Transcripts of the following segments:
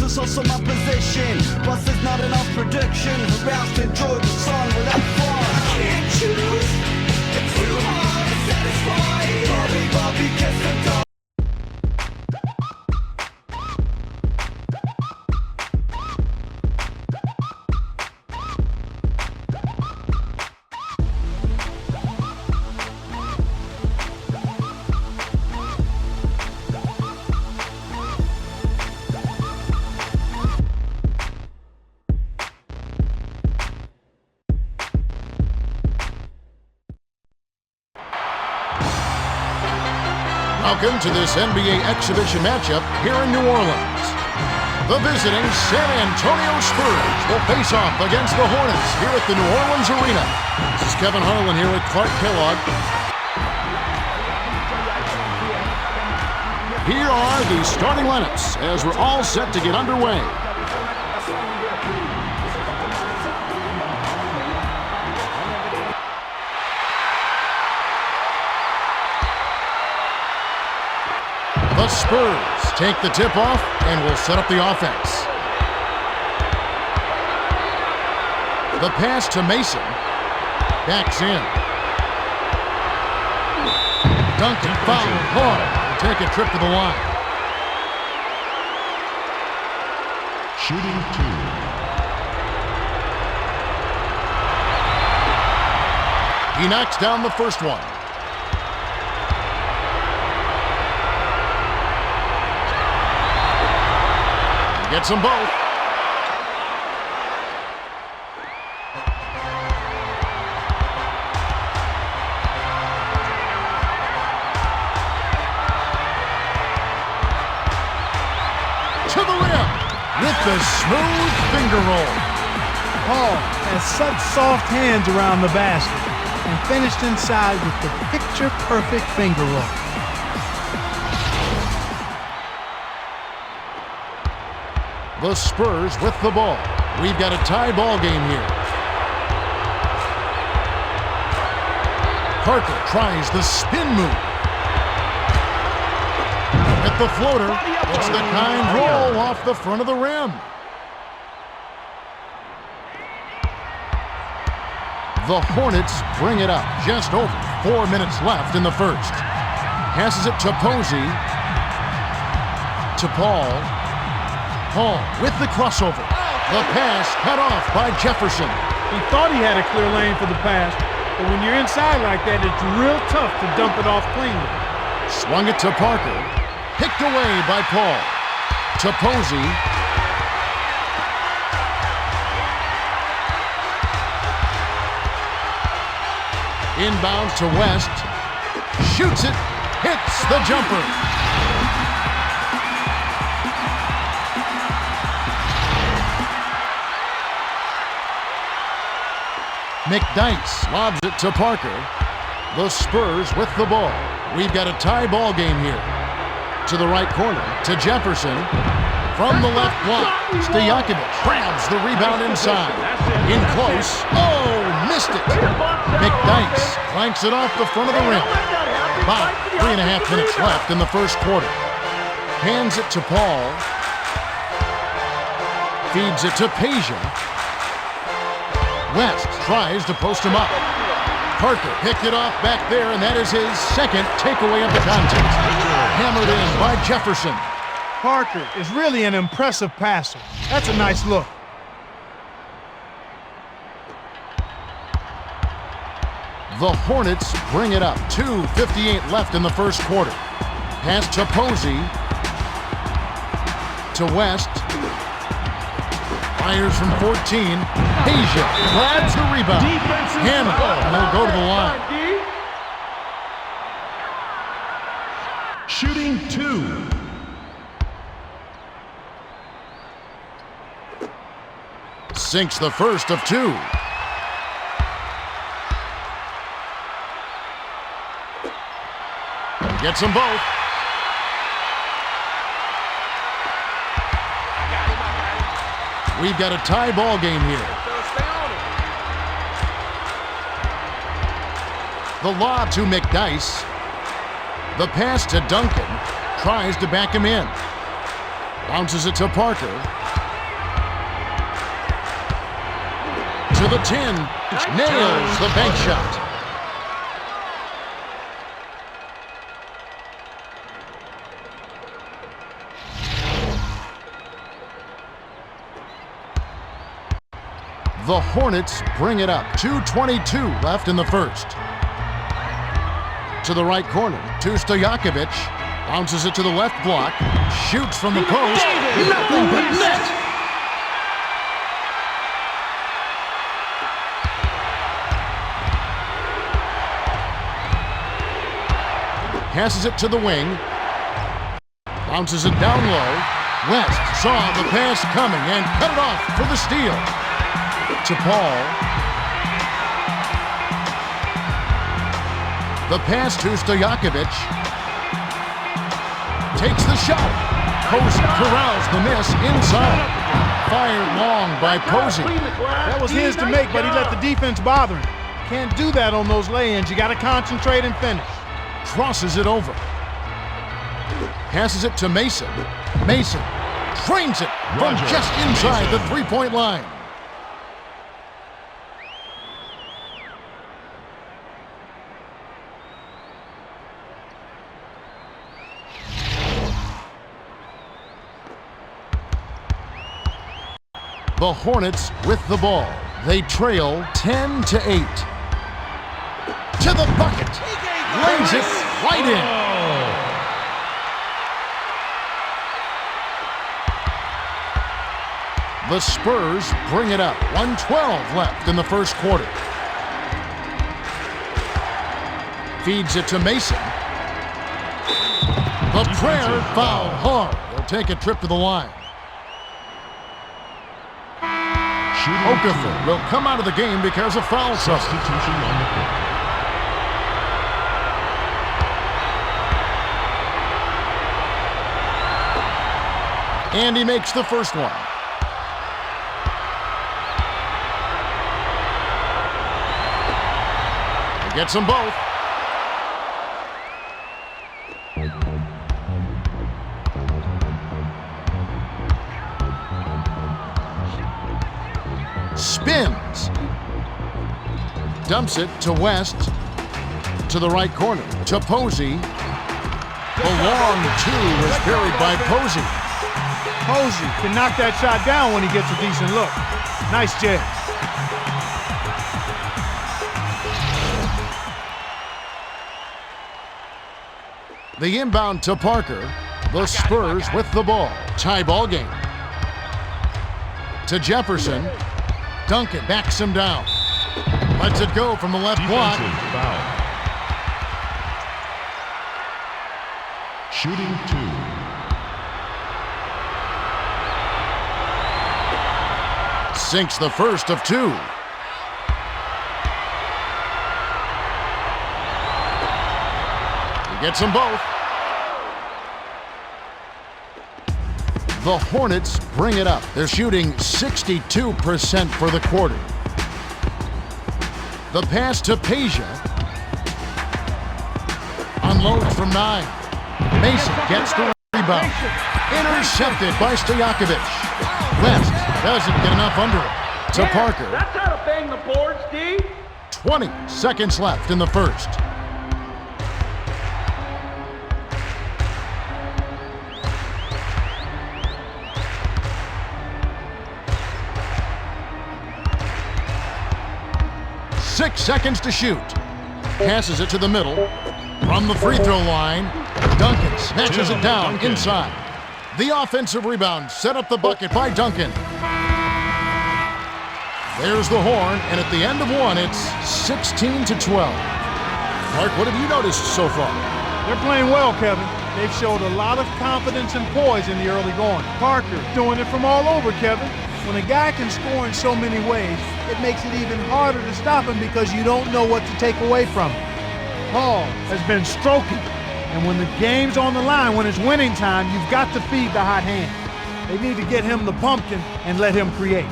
is also my position. Plus there's not enough production. Harassed and enjoy the sun without fun. I can't choose. It's too hard to satisfy. Bobby, Bobby, kiss the dog. Welcome to this NBA exhibition matchup here in New Orleans. The visiting San Antonio Spurs will face off against the Hornets here at the New Orleans Arena. This is Kevin Harlan here with Clark Kellogg. Here are the starting lineups as we're all set to get underway. The Spurs take the tip-off and will set up the offense. The pass to Mason. Backs in. Duncan foul hard. Take a trip to the line. Shooting 2. He knocks down the first one. Gets them both. To the rim with the smooth finger roll. Paul has such soft hands around the basket and finished inside with the picture-perfect finger roll. The Spurs with the ball. We've got a tie ball game here. Parker tries the spin move. At the floater, it's the kind roll off the front of the rim. The Hornets bring it up. Just over 4 minutes left in the first. Passes it to Posey. To Paul. Paul with the crossover. The pass cut off by Jefferson. He thought he had a clear lane for the pass, but when you're inside like that, it's real tough to dump it off cleanly. Swung it to Parker. Picked away by Paul. To Posey. Inbounds to West. Shoots it. Hits the jumper. McDyess lobs it to Parker. The Spurs with the ball. We've got a tie ball game here. To the right corner, to Jefferson. From the left block, Stojakovic grabs the rebound inside. In close. Oh, missed it. McDyess clanks it off the front of the rim. About 3.5 minutes left in the first quarter. Hands it to Paul. Feeds it to Peja. West tries to post him up. Parker picked it off back there, and that is his second takeaway of the contest. Hammered in by Jefferson. Parker is really an impressive passer. That's a nice look. The Hornets bring it up. 2:58 left in the first quarter. Pass to Posey. To West. Fires from 14. Peja grabs the rebound. Hammer. And they'll go to the line. Shooting 2. Sinks the first of 2. Gets them both. We've got a tie ball game here. The lob to McDyess. The pass to Duncan. Tries to back him in. Bounces it to Parker. To the 10. Nails the bank shot. The Hornets bring it up. 2:22 left in the first. To the right corner, to Stojakovic. Bounces it to the left block. Shoots from the post. Nothing but net. Passes it to the wing. Bounces it down low. West saw the pass coming and cut it off for the steal. To Paul. The pass to Stojakovic. Takes the shot. Post corrals the miss inside. Fired long by Posey. That was his to make, but he let the defense bother him. Can't do that on those lay-ins. You got to concentrate and finish. Crosses it over. Passes it to Mason. Mason trains it from just inside the three-point line. The Hornets with the ball. They trail 10-8. To the bucket. Lays it right in. The Spurs bring it up. 1:12 left in the first quarter. Feeds it to Mason. The prayer foul hard. They'll take a trip to the line. Okafor will come out of the game because of foul trouble. Substitution on the court. And he makes the first one. He gets them both. Spins. Dumps it to West. To the right corner. To Posey. The long two was buried by Posey. Posey can knock that shot down when he gets a decent look. Nice jab. The inbound to Parker. The Spurs with the ball. Tie ball game. To Jefferson. Duncan backs him down. Lets it go from the left block. Defensive foul. Shooting 2. Sinks the first of two. He gets them both. The Hornets bring it up. They're shooting 62% for the quarter. The pass to Peja. Unloads from 9. Mason gets the rebound. Intercepted by Stojakovic. West doesn't get enough under it. To Parker. That's how to bang the boards, D. 20 seconds left in the first. Six seconds to shoot. Passes it to the middle. From the free throw line, Duncan snatches it down inside. The offensive rebound set up the bucket by Duncan. There's the horn, and at the end of one, it's 16-12. Clark, what have you noticed so far? They're playing well, Kevin. They've showed a lot of confidence and poise in the early going. Parker doing it from all over, Kevin. When a guy can score in so many ways, it makes it even harder to stop him because you don't know what to take away from him. Paul has been stroking, and when the game's on the line, when it's winning time, you've got to feed the hot hand. They need to get him the pumpkin and let him create.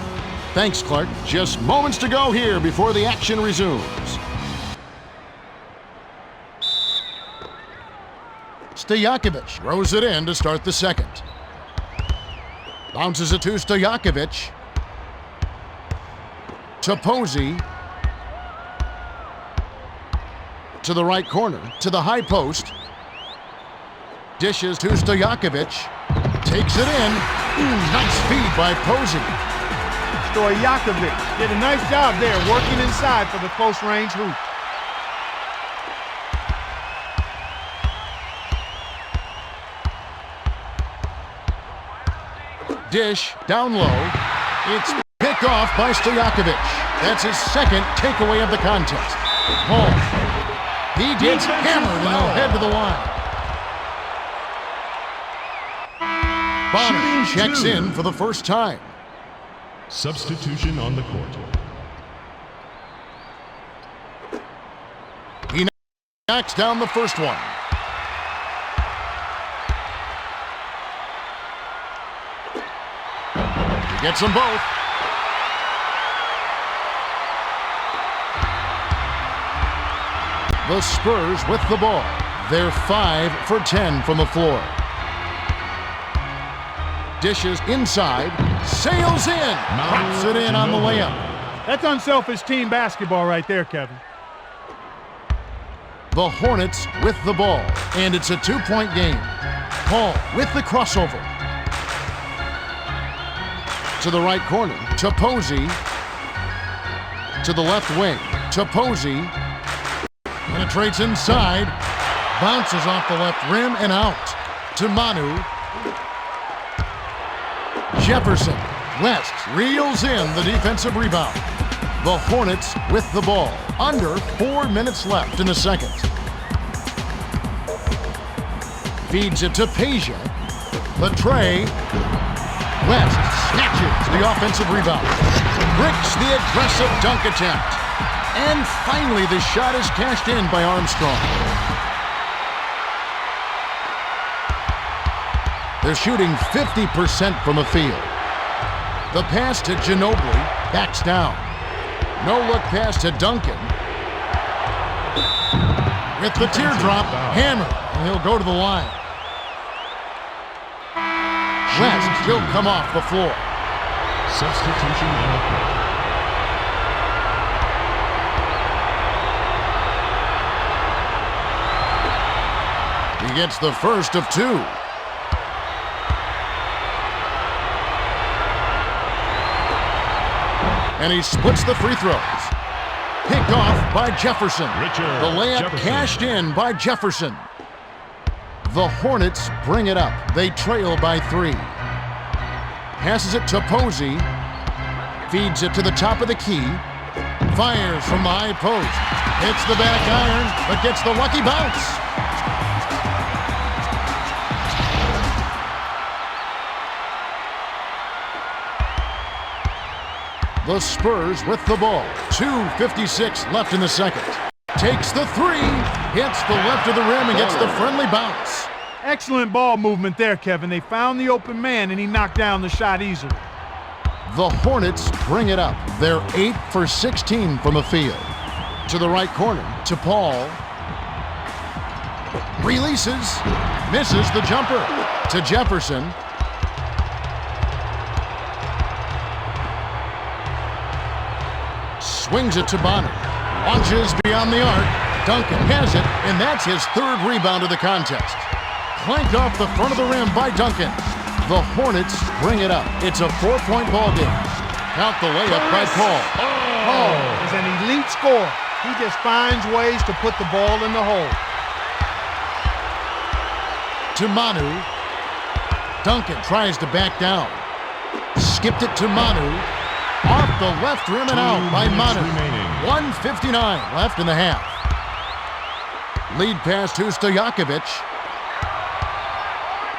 Thanks, Clark. Just moments to go here before the action resumes. Stojakovic throws it in to start the second. Bounces it to Stojakovic. To Posey. To the right corner. To the high post. Dishes to Stojakovic. Takes it in. Nice feed by Posey. Stojakovic did a nice job there working inside for the close range hoop. Dish down low. It's picked off by Stojakovic. That's his second takeaway of the contest. Ball. He gets hammered and he'll head to the line. Bonner checks in for the first time. Substitution on the court. He knocks down the first one. He gets them both. The Spurs with the ball. They're 5 for 10 from the floor. Dishes inside, sails in, pops it in on the layup. That's unselfish team basketball right there, Kevin. The Hornets with the ball, and it's a 2-point game. Paul with the crossover. To the right corner, to Posey. To the left wing, to Posey. Penetrates inside, bounces off the left rim and out. To Manu. Jefferson. West reels in the defensive rebound. The Hornets with the ball. Under 4 minutes left in the second. Feeds it to Peja. The tray. West snatches the offensive rebound. Bricks the aggressive dunk attempt. And finally, the shot is cashed in by Armstrong. They're shooting 50% from the field. The pass to Ginobili backs down. No-look pass to Duncan. With the teardrop, hammered, and he'll go to the line. West will come off the floor. Substitution on the court. He gets the first of 2. And he splits the free throws. Picked off by Jefferson. The layup cashed in by Jefferson. The Hornets bring it up. They trail by 3. Passes it to Posey. Feeds it to the top of the key. Fires from the high post. Hits the back iron, but gets the lucky bounce. The Spurs with the ball. 2:56 left in the second. Takes the 3, hits the left of the rim and gets the friendly bounce. Excellent ball movement there, Kevin. They found the open man and he knocked down the shot easily. The Hornets bring it up. They're 8 for 16 from the field. To the right corner, to Paul. Releases, misses the jumper. To Jefferson. Swings it to Bonner. Launches beyond the arc. Duncan has it, and that's his 3rd rebound of the contest. Clanked off the front of the rim by Duncan. The Hornets bring it up. It's a 4-point ball game. Count the layup by Paul. Paul is an elite scorer. He just finds ways to put the ball in the hole. To Manu. Duncan tries to back down. Skipped it to Manu. Off the left rim and out by Manu. 1:59 left in the half. Lead pass to Stojakovic.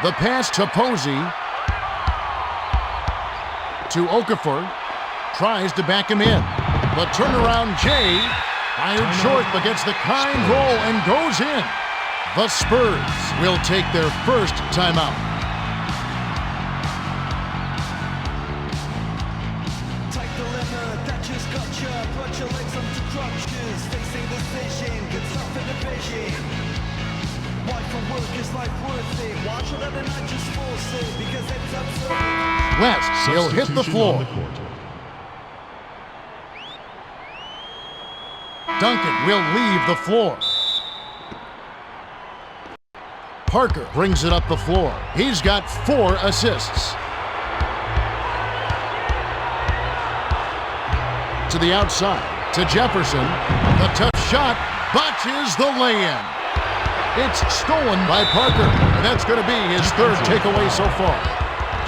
The pass to Posey. To Okafor. Tries to back him in. The turnaround Jay. Fired short but gets the kind roll and goes in. The Spurs will take their first timeout. Take the limit that just got you. Put your legs onto crutches. Facing decision, good stuff in the vision. Why for work is life worth it? Why should I not just force it? Because it's absurd. West, he'll hit the Substitution floor. on the court. Duncan will leave the floor. Parker brings it up the floor. He's got 4 assists. To the outside, to Jefferson. The tough shot, botches the lay-in. It's stolen by Parker. And that's going to be his 3rd takeaway so far.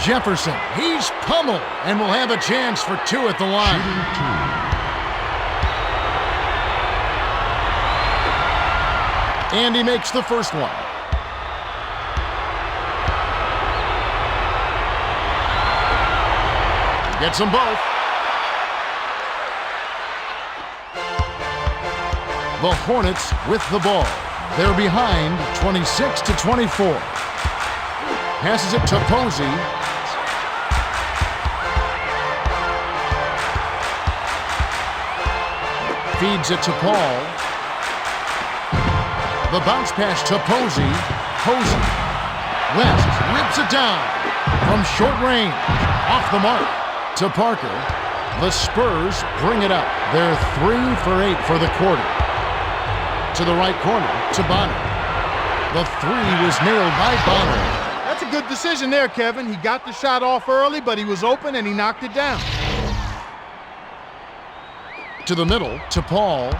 Jefferson, he's pummeled and will have a chance for 2 at the line. And he makes the first one. He gets them both. The Hornets with the ball. They're behind 26-24. Passes it to Posey. Feeds it to Paul. The bounce pass to Posey. Posey. West rips it down from short range. Off the mark to Parker. The Spurs bring it up. They're 3 for 8 for the quarter. To the right corner to Bonner. The 3 was nailed by Bonner. That's a good decision there, Kevin. He got the shot off early, but he was open and he knocked it down. To the middle, to Paul.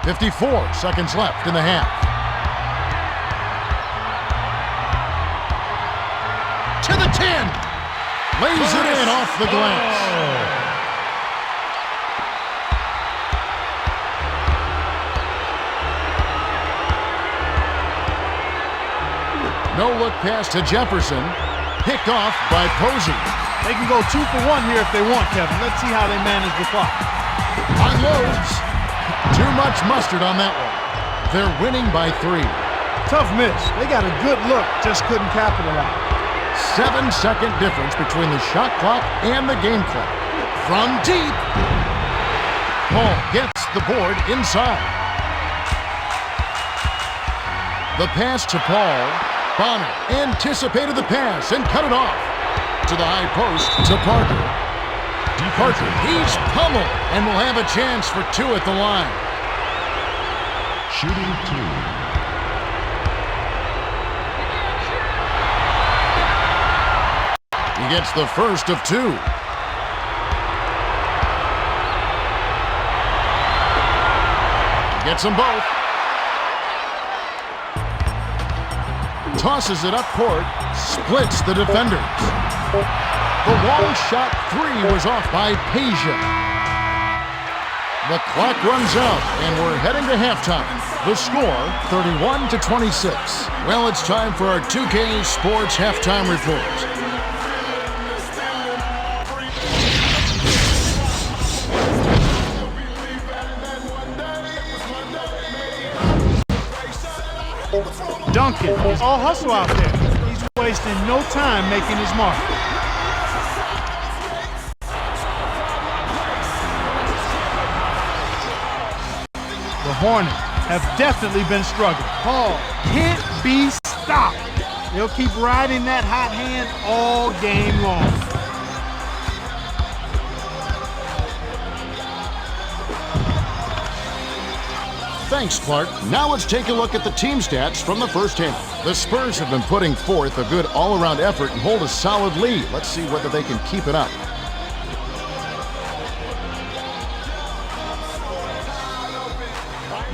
54 seconds left in the half. To the 10. Lays it in off the glass. No-look pass to Jefferson. Picked off by Posey. They can go 2 for 1 here if they want, Kevin. Let's see how they manage the clock. Unloads. Too much mustard on that one. They're winning by 3. Tough miss. They got a good look, just couldn't capitalize. 7-second difference between the shot clock and the game clock. From deep. Paul gets the board inside. The pass to Paul. Bonner anticipated the pass and cut it off. To the high post to Parker. Parker, he's pummeled and will have a chance for 2 at the line. Shooting 2. He gets the first of 2. Gets them both. Tosses it up court, splits the defenders. The long shot 3 was off by Peja. The clock runs out, and we're heading to halftime. The score, 31-26. Well, it's time for our 2K Sports halftime report. Duncan is all hustle out there. He's wasting no time making his mark. The Hornets have definitely been struggling. Paul can't be stopped. They'll keep riding that hot hand all game long. Thanks, Clark. Now let's take a look at the team stats from the first half. The Spurs have been putting forth a good all-around effort and hold a solid lead. Let's see whether they can keep it up.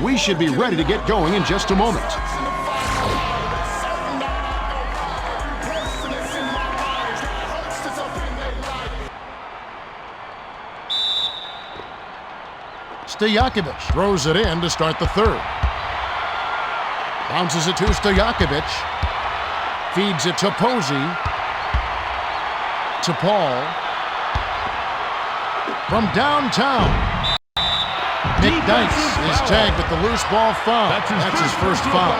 We should be ready to get going in just a moment. Stojakovic throws it in to start the third. Bounces it to Stojakovic. Feeds it to Posey. To Paul. From downtown. Nick Dice is tagged with the loose ball foul. That's his first foul.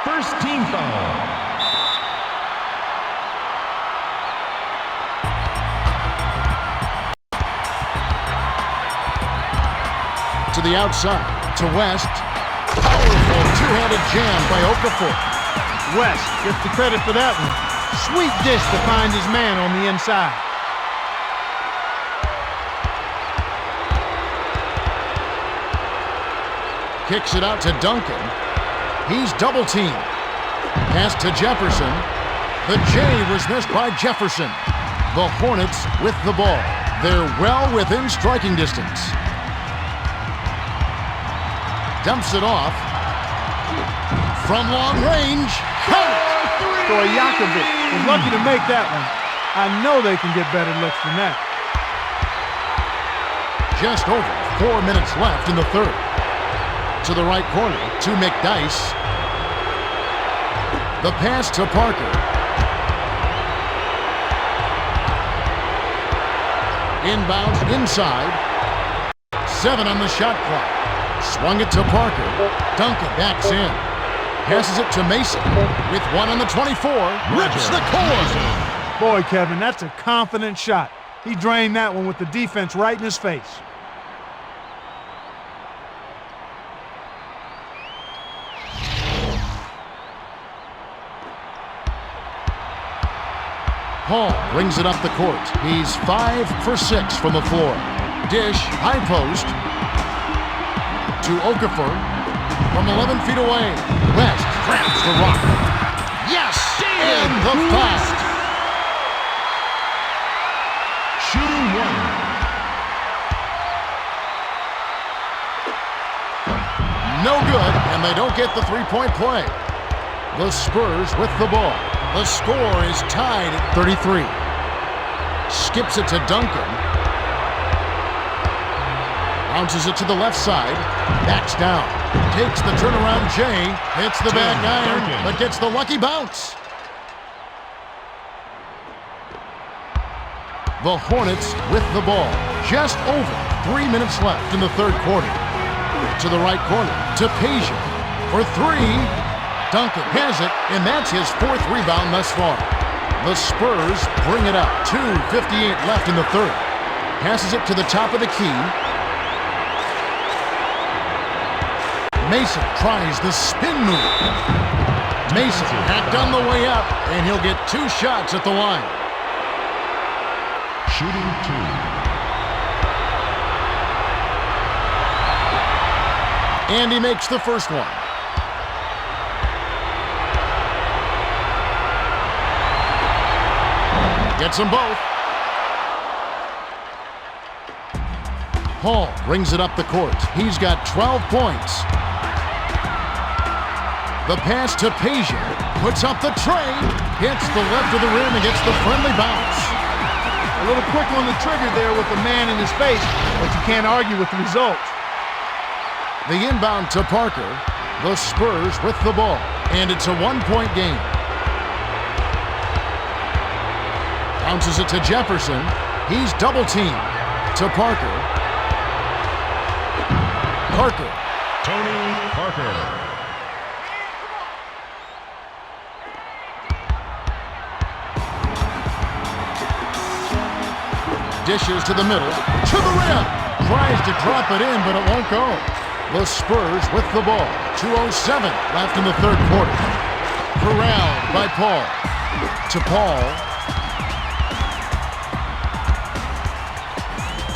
First team foul. To the outside, to West. Powerful 2 two-handed jam by Okafor. West gets the credit for that one. Sweet dish to find his man on the inside. Kicks it out to Duncan. He's double-teamed. Pass to Jefferson. The J was missed by Jefferson. The Hornets with the ball. They're well within striking distance. Dumps it off. From long range. Stojakovic was lucky to make that one. I know they can get better looks than that. Just over 4 minutes left in the third. To the right corner, to McDyess. The pass to Parker. Inbounds inside. 7 on the shot clock. Swung it to Parker. Duncan backs in. Passes it to Mason. With 1 on the 24. Rips the core. Boy, Kevin, that's a confident shot. He drained that one with the defense right in his face. Paul brings it up the court. He's 5 for 6 from the floor. Dish, high post. To Okafor. From 11 feet away. West grabs the rock. Yes! And the foul. Shooting 1. No good, and they don't get the three-point play. The Spurs with the ball. The score is tied at 33. Skips it to Duncan. Bounces it to the left side. Backs down. Takes the turnaround J. Hits the back iron, but gets the lucky bounce. The Hornets with the ball. Just over 3 minutes left in the third quarter. To the right corner. To Peja. For 3. Duncan has it, and that's his 4th rebound thus far. The Spurs bring it up. 2:58 left in the third. Passes it to the top of the key. Mason tries the spin move. Mason hacked on the way up, and he'll get 2 shots at the line. Shooting 2. And he makes the first one. Gets them both. Paul brings it up the court. He's got 12 points. The pass to Peja. Puts up the tray. Hits the left of the rim and gets the friendly bounce. A little quick on the trigger there with the man in his face, but you can't argue with the result. The inbound to Parker. The Spurs with the ball. And it's a 1-point game. Bounces it to Jefferson. He's double-teamed. To Parker. Parker. Tony Parker. Dishes to the middle. To the rim. Tries to drop it in, but it won't go. The Spurs with the ball. 2:07 left in the third quarter. Corralled by Paul. To Paul.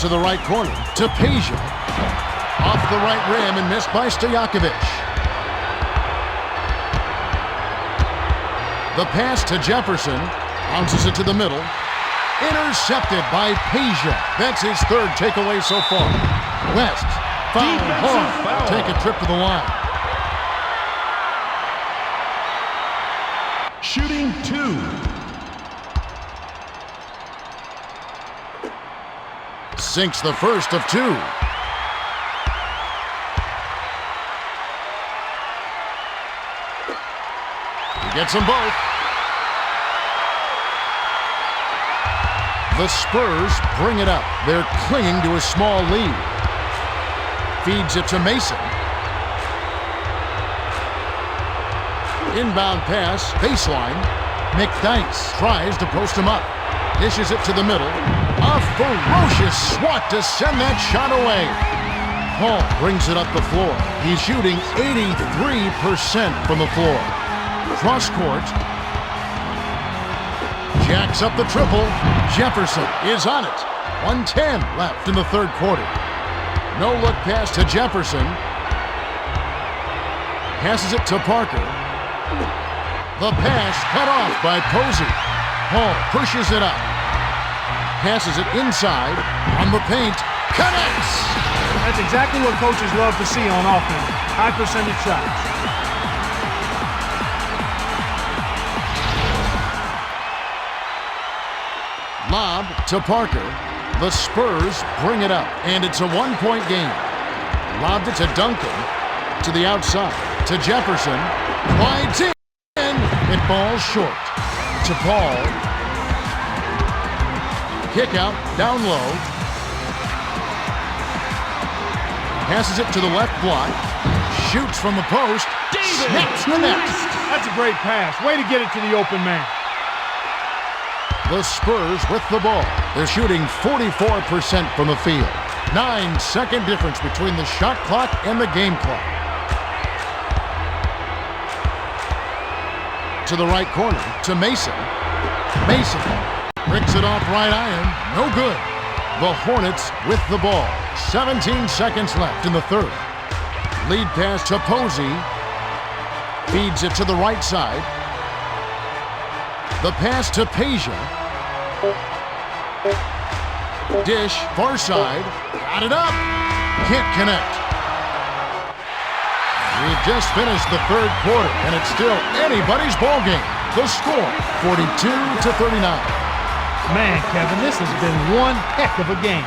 To the right corner. To Peja. Off the right rim and missed by Stojakovic. The pass to Jefferson. Bounces it to the middle. Intercepted by Peja. That's his 3rd takeaway so far. West. Foul hard. Take a trip to the line. Shooting 2. Sinks the first of 2. He gets them both. The Spurs bring it up. They're clinging to a small lead. Feeds it to Mason. Inbound pass, baseline. McDyess tries to post him up. Dishes it to the middle. A ferocious swat to send that shot away. Hall brings it up the floor. He's shooting 83% from the floor. Cross court. Jacks up the triple. Jefferson is on it. 1:10 left in the third quarter. No look pass to Jefferson. Passes it to Parker. The pass cut off by Posey. Hall pushes it up. Passes it inside. On the paint. Connects! That's exactly what coaches love to see on offense. High percentage shots. Lob to Parker. The Spurs bring it up, and it's a one-point game. Lobbed it to Duncan. To the outside. To Jefferson. Glides in. It falls short. To Paul. Kick out. Down low. Passes it to the left block. Shoots from the post. Snaps the net. That's a great pass. Way to get it to the open man. The Spurs with the ball. They're shooting 44% from the field. 9-second difference between the shot clock and the game clock. To the right corner, to Mason. Mason bricks it off right iron. No good. The Hornets with the ball. 17 seconds left in the third. Lead pass to Posey. Feeds it to the right side. The pass to Peja. Dish, far side. Got it up. Can't connect. We've just finished the third quarter, and it's still anybody's ball game. The score, 42-39. Man, Kevin, this has been one heck of a game.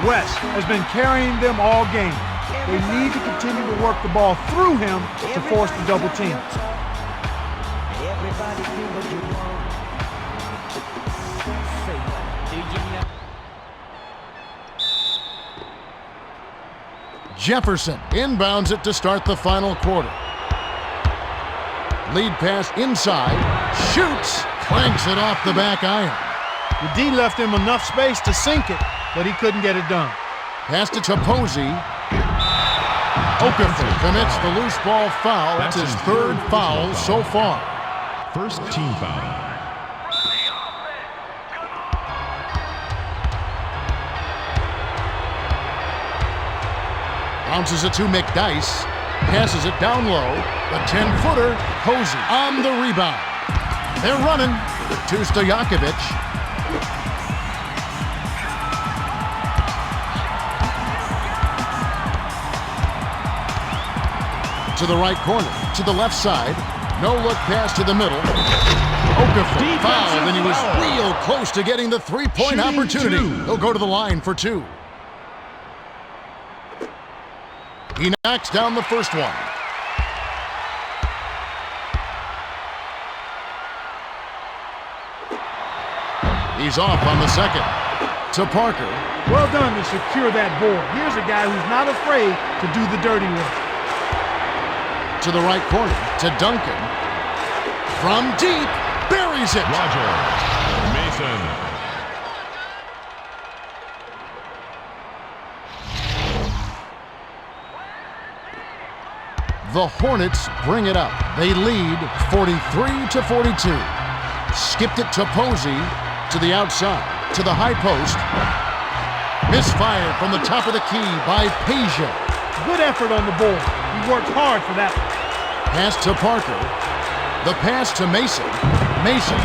West has been carrying them all game. They need to continue to work the ball through him to force the double team. Everybody do what you want. Say what? Jefferson inbounds it to start the final quarter. Lead pass inside. Shoots. Clanks it off the back iron. The D left him enough space to sink it, but he couldn't get it done. Passed it to Posey. Okafor commits the loose ball foul. That's his third foul so far. First team foul. Bounces it to McDyess. Passes it down low. The 10-footer. Posey on the rebound. They're running to Stojakovic. To the right corner. To the left side. No look pass to the middle. Okafor fouled, and he was real close to getting the three-point opportunity. He'll go to the line for two. He knocks down the first one. He's off on the second. To Parker. Well done to secure that board. Here's a guy who's not afraid to do the dirty work. To the right corner. To Duncan. From deep. Buries it. Roger Mason. The Hornets bring it up. They lead 43-42. Skipped it to Posey. To the outside. To the high post. Misfired from the top of the key by Peja. Good effort on the board. He worked hard for that. Pass to Parker. The pass to Mason. Mason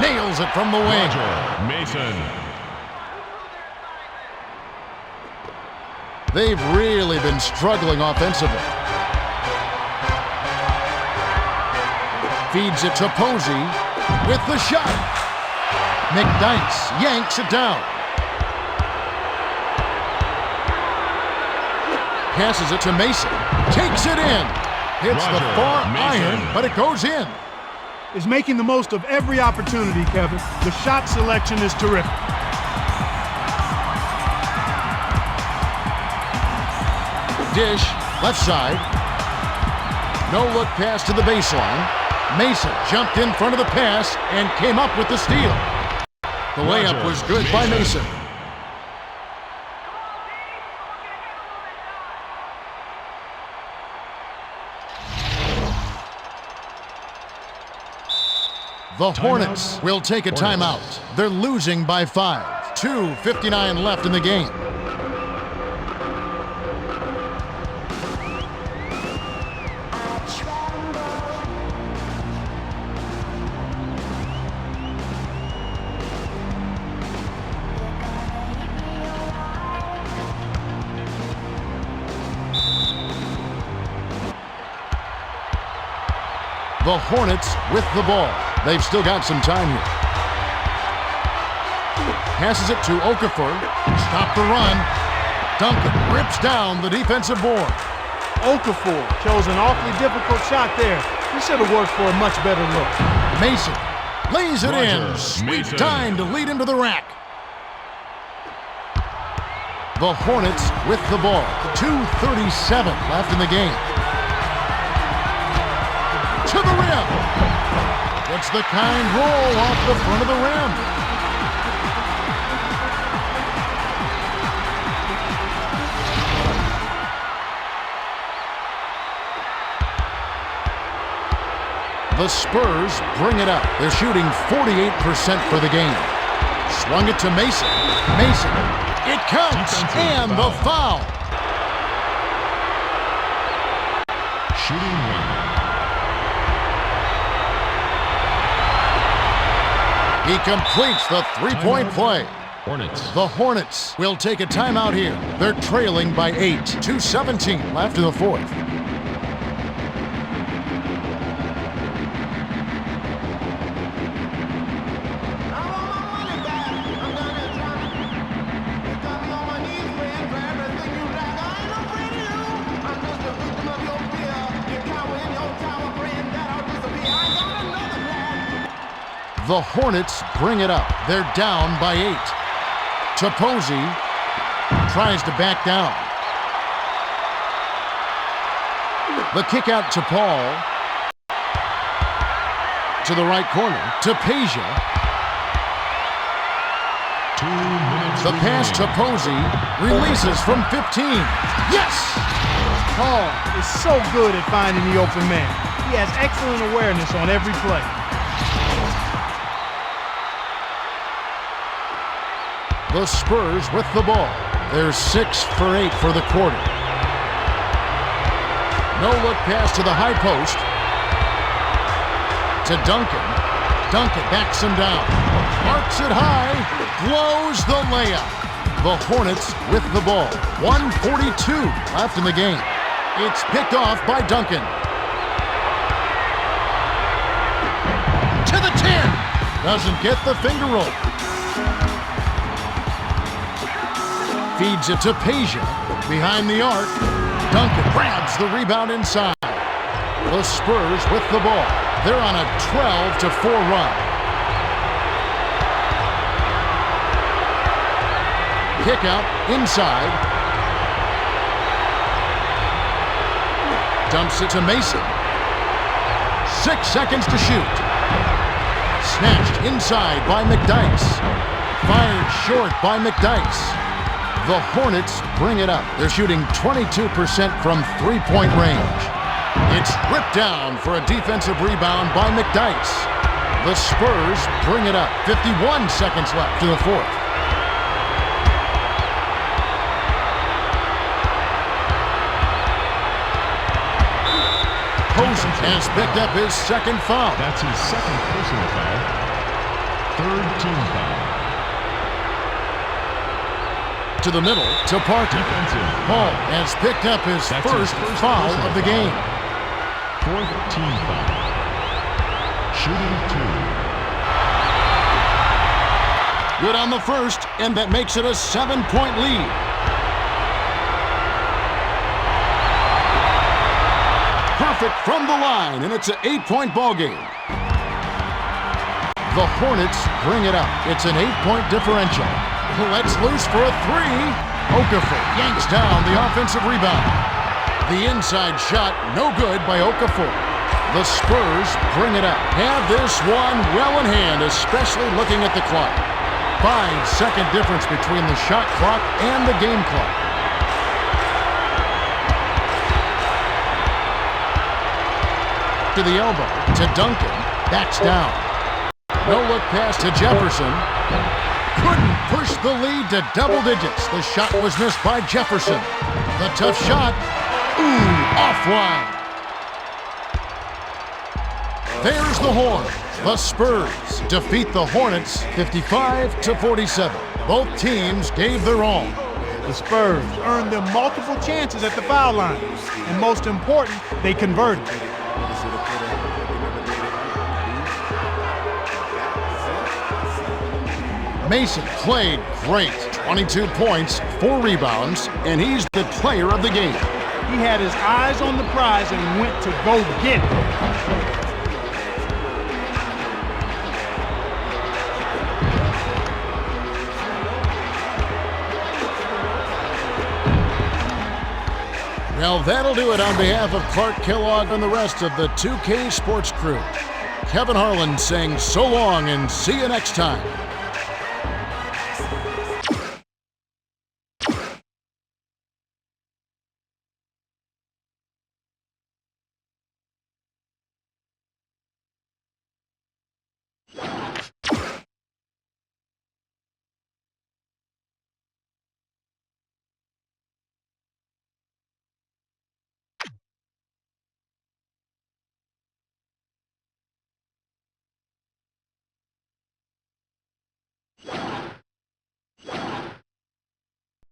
nails it from the wing. Roger Mason. They've really been struggling offensively. Feeds it to Posey with the shot. McDyess yanks it down. Passes it to Mason. Takes it in. Hits the far iron, but it goes in. Is making the most of every opportunity, Kevin. The shot selection is terrific. Dish, left side. No look pass to the baseline. Mason jumped in front of the pass and came up with the steal. The layup was good by Mason. The Hornets will take a timeout. They're losing by 5. 2:59 left in the game. The Hornets with the ball. They've still got some time here. Passes it to Okafor. Stop the run. Duncan rips down the defensive board. Okafor chose an awfully difficult shot there. He should have worked for a much better look. Mason lays it in. Roger Sweet Mason. time to lead into the rack. The Hornets with the ball. 2:37 left in the game. To the rim. Gets the kind roll off the front of the rim. The Spurs bring it up. They're shooting 48% for the game. Swung it to Mason. Mason. It counts. Defensive And the foul. Shooting one. He completes the three-point play. Hornets. The Hornets will take a timeout here. They're trailing by 8. 2:17 left in the fourth. The Hornets bring it up. They're down by 8. Taposi tries to back down. The kick out to Paul. To the right corner. To Peja. 2 minutes The pass to Posey. Releases from 15. Yes! Paul is so good at finding the open man. He has excellent awareness on every play. The Spurs with the ball. They're 6 for 8 for the quarter. No-look pass to the high post. To Duncan. Duncan backs him down. Marks it high. Blows the layup. The Hornets with the ball. 1:42 left in the game. It's picked off by Duncan. To the 10. Doesn't get the finger roll. Feeds it to Peja. Behind the arc. Duncan grabs the rebound inside. The Spurs with the ball. They're on a 12-4 run. Kick out inside. Dumps it to Mason. 6 seconds to shoot. Snatched inside by McDyess. Fired short by McDyess. The Hornets bring it up. They're shooting 22% from three-point range. It's ripped down for a defensive rebound by McDyess. The Spurs bring it up. 51 seconds left to the fourth. Posey has picked up his second foul. That's his second personal foul. Third team foul. To the middle, to Parker. Defensive. Paul has picked up his That's first his first foul personal of the foul. game. Fourth team foul. Shooting 2. Good on the first, and that makes it a 7-point lead. Perfect from the line, and it's an 8-point ball game. The Hornets bring it up. It's an 8-point differential. Let's loose for a three. Okafor yanks down the offensive rebound. The inside shot, no good by Okafor. The Spurs bring it up. Have this one well in hand, especially looking at the clock. 5-second difference between the shot clock and the game clock. To the elbow, to Duncan, backs down. No-look pass to Jefferson. Couldn't push the lead to double digits. The shot was missed by Jefferson. The tough shot. Ooh, offline. There's the horn. The Spurs defeat the Hornets 55-47. Both teams gave their all. The Spurs earned them multiple chances at the foul line. And most important, they converted. Mason played great. 22 points, 4 rebounds, and he's the player of the game. He had his eyes on the prize and went to go get it. Well, that'll do it on behalf of Clark Kellogg and the rest of the 2K Sports crew. Kevin Harlan saying so long and see you next time.